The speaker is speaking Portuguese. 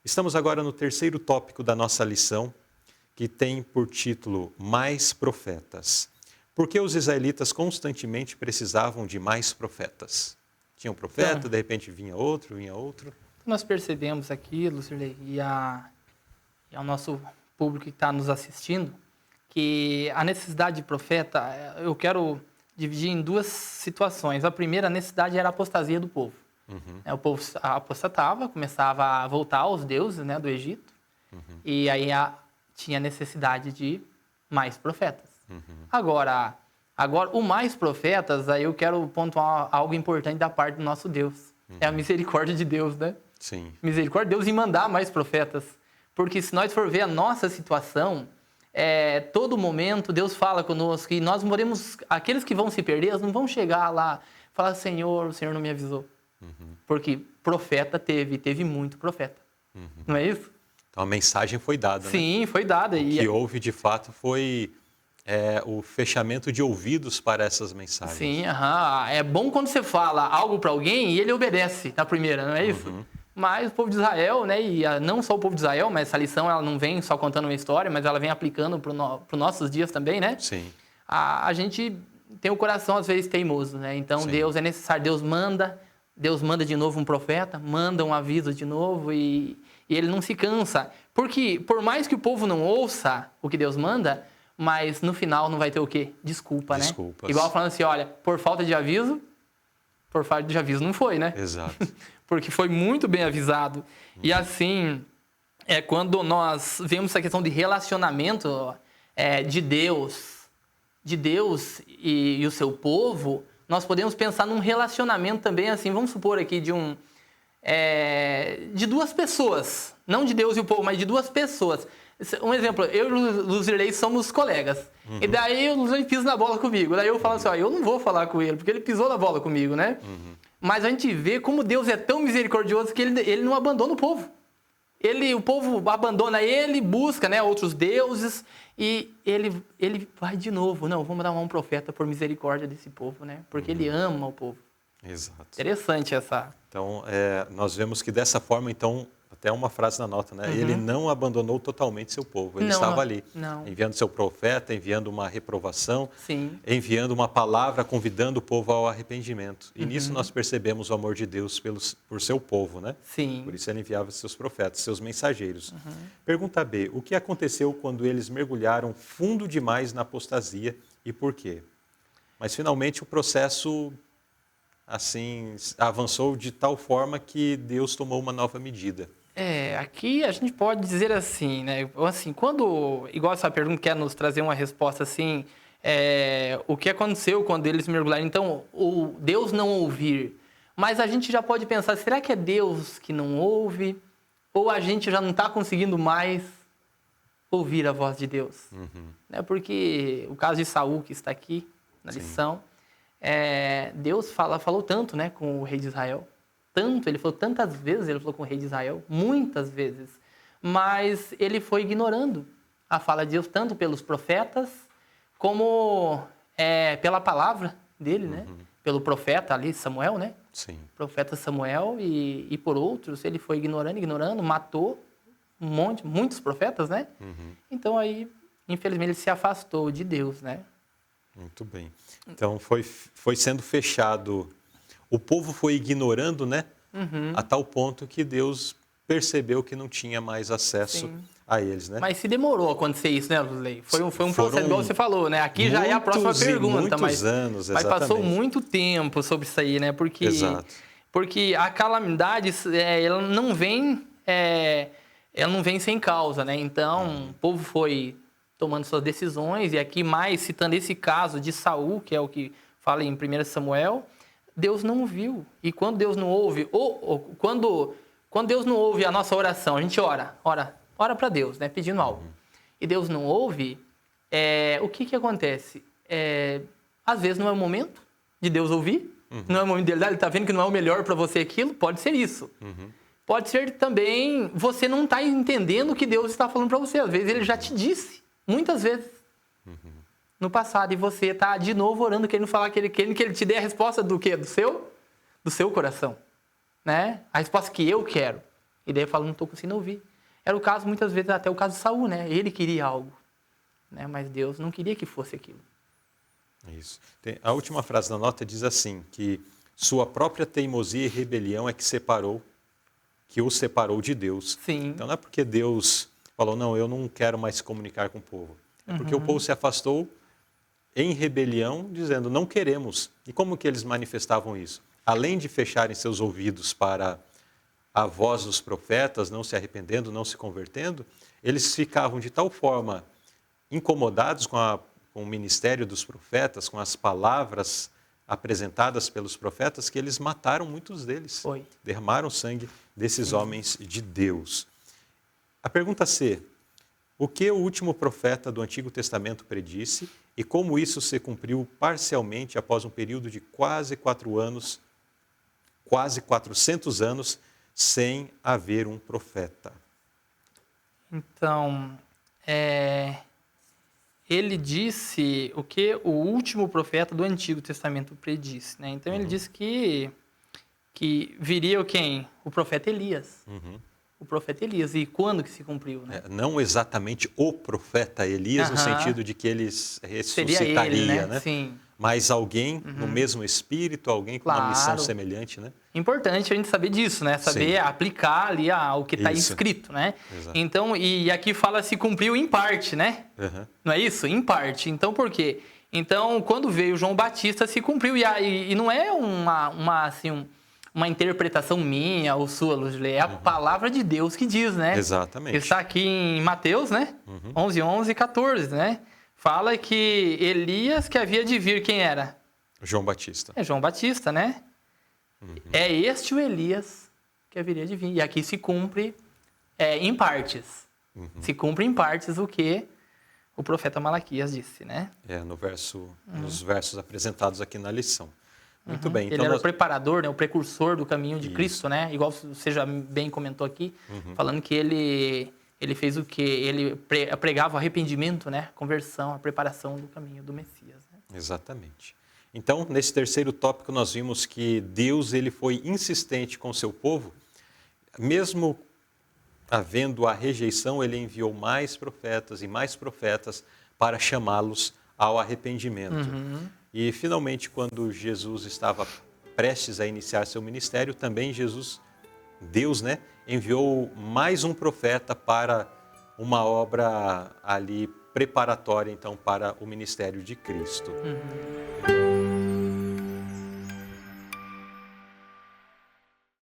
Estamos agora no terceiro tópico da nossa lição, que tem por título Mais Profetas. Por que os israelitas constantemente precisavam de mais profetas? Tinha um profeta, Então, de repente vinha outro. nós percebemos aqui, Lucirley, e ao nosso público que está nos assistindo, que a necessidade de profeta, eu quero dividir em duas situações. A primeira, a necessidade era a apostasia do povo. O povo apostatava, começava a voltar aos deuses, né, do Egito, e aí tinha necessidade de mais profetas. Agora, o mais profetas, aí eu quero pontuar algo importante da parte do nosso Deus. É a misericórdia de Deus, né? Sim. Misericórdia de Deus em mandar mais profetas. Porque se nós for ver a nossa situação, todo momento Deus fala conosco e nós moremos, aqueles que vão se perder, eles não vão chegar lá e falar, Senhor, o Senhor não me avisou. Porque profeta teve muito profeta. Não é isso? Então a mensagem foi dada, Sim, né? foi dada. O que houve de fato foi o fechamento de ouvidos para essas mensagens. Sim, é bom quando você fala algo para alguém e ele obedece na primeira, não é isso? Mas o povo de Israel, né, e não só o povo de Israel, mas essa lição ela não vem só contando uma história, mas ela vem aplicando para os nossos dias também, né? Sim. A gente tem o coração às vezes teimoso, né? Então Sim. Deus é necessário, Deus manda de novo um profeta, manda um aviso de novo e ele não se cansa. Porque por mais que o povo não ouça o que Deus manda, mas no final não vai ter o quê? Desculpa, né? Desculpas. Igual falando assim, olha, por falta de aviso não foi, né? Exato. Porque foi muito bem avisado. E assim, quando nós vemos essa questão de relacionamento de Deus e o seu povo, nós podemos pensar num relacionamento também assim, vamos supor aqui de duas pessoas, não de Deus e o povo, mas de duas pessoas. Um exemplo, eu e o Luzirley somos colegas. E daí o Luzirley pisa na bola comigo. Daí eu falo assim, eu não vou falar com ele, porque ele pisou na bola comigo, né? Mas a gente vê como Deus é tão misericordioso que ele não abandona o povo. O povo abandona ele, busca, né, outros deuses, e ele vai de novo. Não, vamos dar um profeta por misericórdia desse povo, né? Porque ele ama o povo. Exato. Interessante essa... Então, nós vemos que dessa forma, então, até uma frase na nota, né? Ele não abandonou totalmente seu povo, ele estava ali, enviando seu profeta, enviando uma reprovação, Sim. enviando uma palavra, convidando o povo ao arrependimento. E nisso nós percebemos o amor de Deus por seu povo, né? Sim. Por isso ele enviava seus profetas, seus mensageiros. Pergunta B, o que aconteceu quando eles mergulharam fundo demais na apostasia e por quê? Mas finalmente o processo... assim, avançou de tal forma que Deus tomou uma nova medida. Aqui a gente pode dizer assim, né? Assim, igual essa pergunta quer nos trazer uma resposta assim, o que aconteceu quando eles mergulharam? Então, o Deus não ouvir. Mas a gente já pode pensar, será que é Deus que não ouve? Ou a gente já não está conseguindo mais ouvir a voz de Deus? Porque o caso de Saul, que está aqui na lição... Deus falou tanto, né, com o rei de Israel. Ele falou tantas vezes, ele falou com o rei de Israel, muitas vezes. Mas ele foi ignorando a fala de Deus, tanto pelos profetas, como pela palavra dele, né? Pelo profeta ali, Samuel, né? Sim. Profeta Samuel e por outros, ele foi ignorando, matou muitos profetas, né? Então aí, infelizmente, ele se afastou de Deus, né? Muito bem. Então, foi sendo fechado. O povo foi ignorando, né? A tal ponto que Deus percebeu que não tinha mais acesso a eles, né? Mas se demorou a acontecer isso, né, Luzirley? Foi um processo, igual você falou, né? Aqui já é a próxima pergunta, mas anos, mas passou muito tempo sobre isso aí, né? Porque a calamidade, ela não vem sem causa, né? Então, o povo foi tomando suas decisões, e aqui mais citando esse caso de Saul, que é o que fala em 1 Samuel, Deus não ouviu. E quando Deus não ouve, quando Deus não ouve a nossa oração, a gente ora para Deus, né, pedindo algo, e Deus não ouve, o que acontece? Às vezes não é o momento de Deus ouvir, não é o momento dele, ele está vendo que não é o melhor para você aquilo, pode ser isso. Pode ser também, você não está entendendo o que Deus está falando para você, às vezes ele já te disse. Muitas vezes. No passado. E você está de novo orando, querendo falar querendo que ele te dê a resposta do quê? Do seu coração. Né? A resposta que eu quero. E daí fala, não estou conseguindo ouvir. Era o caso, muitas vezes, até o caso de Saul, né? Ele queria algo, né? Mas Deus não queria que fosse aquilo. Isso. A última frase da nota diz assim, que sua própria teimosia e rebelião é que o separou de Deus. Sim. Então não é porque Deus falou, não, eu não quero mais se comunicar com o povo. É porque o povo se afastou em rebelião, dizendo, não queremos. E como que eles manifestavam isso? Além de fecharem seus ouvidos para a voz dos profetas, não se arrependendo, não se convertendo, eles ficavam de tal forma incomodados com o ministério dos profetas, com as palavras apresentadas pelos profetas, que eles mataram muitos deles. Derramaram sangue desses homens de Deus. A pergunta C, o que o último profeta do Antigo Testamento predisse e como isso se cumpriu parcialmente após um período de quase 400 anos, sem haver um profeta? Então, ele disse o que o último profeta do Antigo Testamento predisse, né? Então, ele disse que viria quem? O profeta Elias. O profeta Elias. E quando que se cumpriu, né? Não exatamente o profeta Elias, no sentido de que ele ressuscitaria, ele, né? Sim. Mas alguém no mesmo espírito, alguém com uma missão semelhante, né? Importante a gente saber disso, né? Saber aplicar ali o que está escrito, né? Exato. Então, e aqui fala se cumpriu em parte, né? Não é isso? Em parte. Então, por quê? Então, quando veio João Batista, se cumpriu. E não é uma interpretação minha ou sua, Luzilei. É a palavra de Deus que diz, né? Exatamente. Está aqui em Mateus, né? 11, 14, né? Fala que Elias que havia de vir, quem era? João Batista. É João Batista, né? É este o Elias que haveria de vir. E aqui se cumpre em partes. Se cumpre em partes o que o profeta Malaquias disse, né? Nos versos apresentados aqui na lição. Muito bem. Então, ele era o preparador, né? O precursor do caminho de Cristo, né? Igual você já bem comentou aqui, falando que ele fez o quê? Ele pregava o arrependimento, né? Conversão, a preparação do caminho do Messias. Né? Exatamente. Então, nesse terceiro tópico, nós vimos que Deus ele foi insistente com o seu povo, mesmo havendo a rejeição, ele enviou mais profetas e mais profetas para chamá-los ao arrependimento. E, finalmente, quando Jesus estava prestes a iniciar seu ministério, também Deus, né, enviou mais um profeta para uma obra ali preparatória, então, para o ministério de Cristo.